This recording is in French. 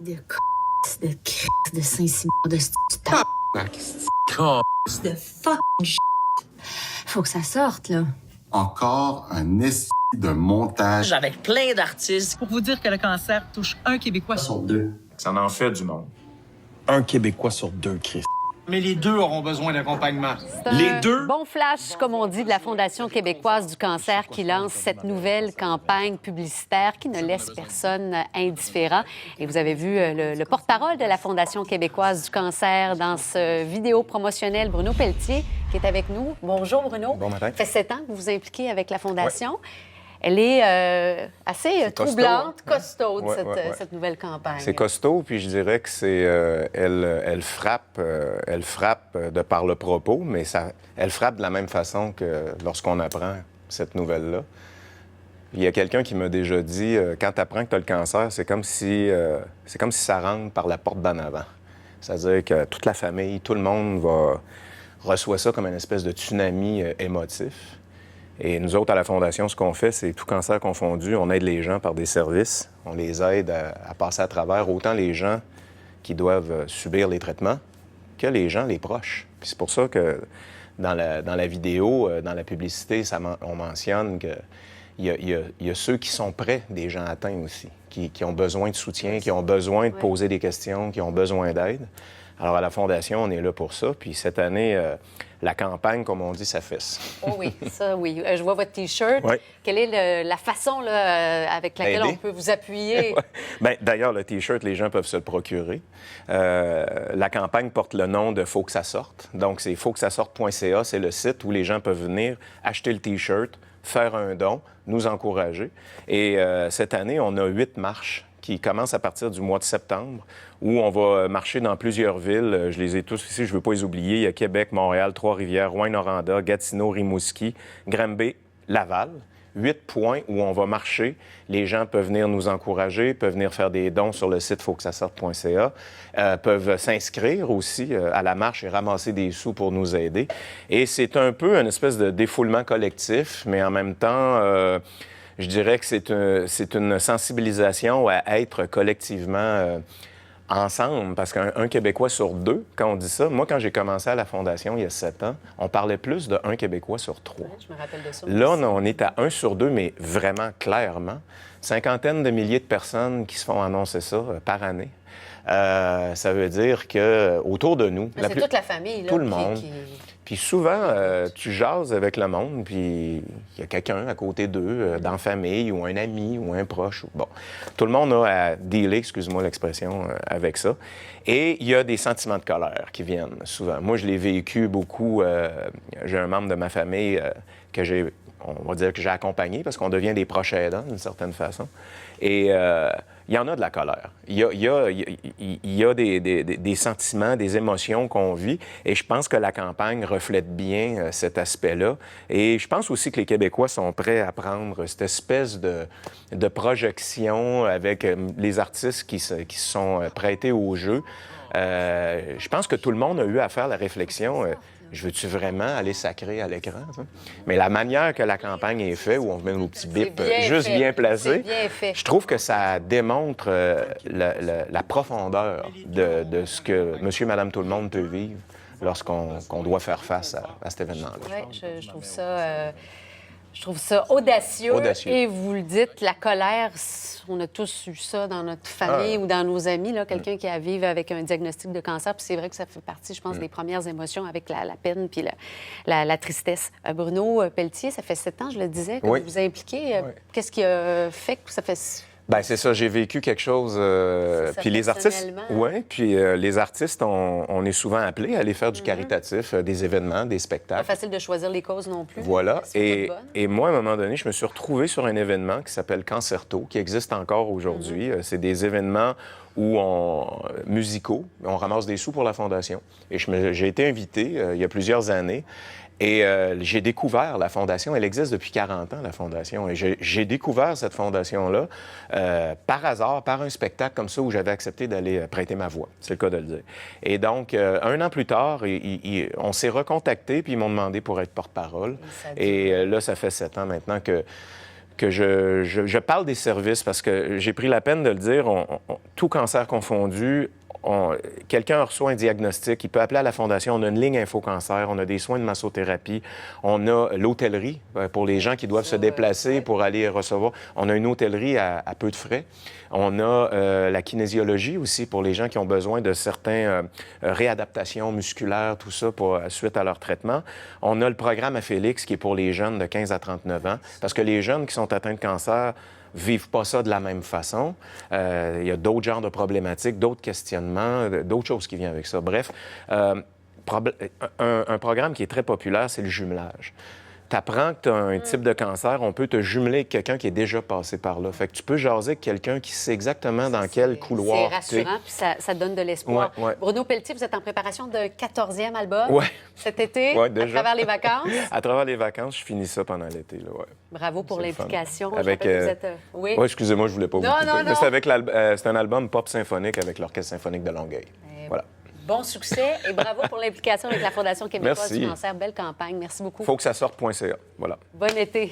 de de Saint-Simon, de de fucking shit. Faut que ça sorte, là. Encore un esti de montage. Avec plein d'artistes. Pour vous dire que le cancer touche un Québécois sur deux. Ça en fait du monde. Un Québécois sur deux, Christ. Mais les deux auront besoin d'accompagnement. Les deux? Bon flash, comme on dit, de la Fondation québécoise du cancer qui lance cette nouvelle campagne publicitaire qui ne laisse personne indifférent. Et vous avez vu le porte-parole de la Fondation québécoise du cancer dans ce vidéo promotionnelle, Bruno Pelletier, qui est avec nous. Bonjour, Bruno. Bon matin. Ça fait 7 ans que vous vous impliquez avec la Fondation. Ouais. Elle est assez troublante, costaude, cette nouvelle campagne. C'est costaud, puis je dirais que elle frappe de par le propos, mais elle frappe de la même façon que lorsqu'on apprend cette nouvelle-là. Il y a quelqu'un qui m'a déjà dit, quand tu apprends que tu as le cancer, c'est comme si ça rentre par la porte d'en avant. C'est-à-dire que toute la famille, tout le monde reçoit ça comme une espèce de tsunami émotif. Et nous autres, à la Fondation, ce qu'on fait, c'est tout cancer confondu, on aide les gens par des services. On les aide à passer à travers autant les gens qui doivent subir les traitements que les gens, les proches. Puis c'est pour ça que dans la vidéo, dans la publicité, on mentionne qu'il y a ceux qui sont près des gens atteints aussi, qui ont besoin de soutien, qui ont besoin de poser des questions, qui ont besoin d'aide. Alors, à la Fondation, on est là pour ça. Puis cette année, la campagne, comme on dit, ça fesse. Oh oui, ça, oui. Je vois votre T-shirt. Oui. Quelle est la façon là, avec laquelle on peut vous appuyer? Bien, d'ailleurs, le T-shirt, les gens peuvent se le procurer. La campagne porte le nom de Faut que ça sorte. Donc, c'est fautquesasorte.ca. C'est le site où les gens peuvent venir acheter le T-shirt, faire un don, nous encourager. Et cette année, on a 8 marches qui commencent à partir du mois de septembre, où on va marcher dans plusieurs villes. Je les ai tous ici, je ne veux pas les oublier. Il y a Québec, Montréal, Trois-Rivières, Rouyn-Noranda, Gatineau, Rimouski, Granby, Laval. 8 points où on va marcher. Les gens peuvent venir nous encourager, peuvent venir faire des dons sur le site fautquesasorte.ca, peuvent s'inscrire aussi à la marche et ramasser des sous pour nous aider. Et c'est un peu une espèce de défoulement collectif, mais en même temps... je dirais que c'est une sensibilisation à être collectivement ensemble, parce qu'un Québécois sur 2, quand on dit ça, moi, quand j'ai commencé à la Fondation il y a 7 ans, on parlait plus de 1 Québécois sur 3. Ouais, je me rappelle de ça. Là, on est à 1 sur 2, mais vraiment clairement. Cinquantaine de milliers de personnes qui se font annoncer ça par année. Ça veut dire que autour de nous... C'est toute la famille, là, tout le monde. Puis souvent, tu jases avec le monde, puis il y a quelqu'un à côté d'eux, dans la famille, ou un ami, ou un proche. Bon, tout le monde a à dealer, excuse-moi l'expression, avec ça. Et il y a des sentiments de colère qui viennent souvent. Moi, je l'ai vécu beaucoup. J'ai un membre de ma famille on va dire que j'ai accompagné, parce qu'on devient des proches aidants, d'une certaine façon. Et il y en a de la colère. Il y a des sentiments, des émotions qu'on vit. Et je pense que la campagne reflète bien cet aspect-là. Et je pense aussi que les Québécois sont prêts à prendre cette espèce de projection avec les artistes qui se sont prêtés au jeu. Je pense que tout le monde a eu à faire la réflexion... je veux-tu vraiment aller sacrer à l'écran? Ça? Mais la manière que la campagne est faite, où on met nos petits bips juste bien placés, je trouve que ça démontre la profondeur de ce que monsieur, madame, tout le monde peut vivre lorsqu'on doit faire face à cet événement-là. Oui, je trouve ça... Je trouve ça audacieux. Et vous le dites, la colère, on a tous eu ça dans notre famille ou dans nos amis, là, quelqu'un qui a à vivre avec un diagnostic de cancer. Puis c'est vrai que ça fait partie, je pense, des premières émotions avec la peine puis la tristesse. Bruno Pelletier, ça fait 7 ans, je le disais, que vous vous impliquez. Qu'est-ce qui a fait que ça fait... Bien, c'est ça, j'ai vécu quelque chose. Puis les artistes. Oui, puis les artistes, on est souvent appelés à aller faire du caritatif, des événements, des spectacles. Pas facile de choisir les causes non plus. Voilà. Et moi, à un moment donné, je me suis retrouvé sur un événement qui s'appelle Cancerto, qui existe encore aujourd'hui. C'est des événements musicaux. On ramasse des sous pour la Fondation. Et j'ai été invité il y a plusieurs années. Et j'ai découvert la Fondation. Elle existe depuis 40 ans, la Fondation. Et j'ai découvert cette Fondation-là par hasard, par un spectacle comme ça où j'avais accepté d'aller prêter ma voix. C'est le cas de le dire. Et donc, 1 an plus tard, on s'est recontactés, puis ils m'ont demandé pour être porte-parole. Et là, ça fait 7 ans maintenant que que je parle des services parce que j'ai pris la peine de le dire, tout cancer confondu, quelqu'un reçoit un diagnostic, il peut appeler à la Fondation, on a une ligne InfoCancer, on a des soins de massothérapie, on a l'hôtellerie pour les gens qui doivent se déplacer pour aller recevoir. On a une hôtellerie à peu de frais. On a la kinésiologie aussi pour les gens qui ont besoin de certaines réadaptations musculaires, tout ça, suite à leur traitement. On a le programme à Félix qui est pour les jeunes de 15 à 39 ans, parce que les jeunes qui sont atteints de cancer vivent pas ça de la même façon. Il y a d'autres genres de problématiques, d'autres questionnements, d'autres choses qui viennent avec ça. Bref, un programme qui est très populaire, c'est le jumelage. Tu apprends que tu as un type de cancer, on peut te jumeler avec quelqu'un qui est déjà passé par là. Fait que tu peux jaser avec quelqu'un qui sait exactement dans quel couloir. C'est rassurant, puis ça donne de l'espoir. Ouais. Bruno Pelletier, vous êtes en préparation d'un 14e album cet été, déjà. à travers les vacances. À travers les vacances, je finis ça pendant l'été. Là, ouais. Bravo pour C'est l'implication. Avec, Vous êtes, oui, excusez-moi, je voulais pas vous couper. Non. Mais c'est un album pop symphonique avec l'Orchestre symphonique de Longueuil. Voilà. Bon succès et bravo pour l'implication avec la Fondation québécoise Merci. du cancer. Belle campagne. Merci beaucoup. Faut que ça sorte.ca. Voilà. Bon été.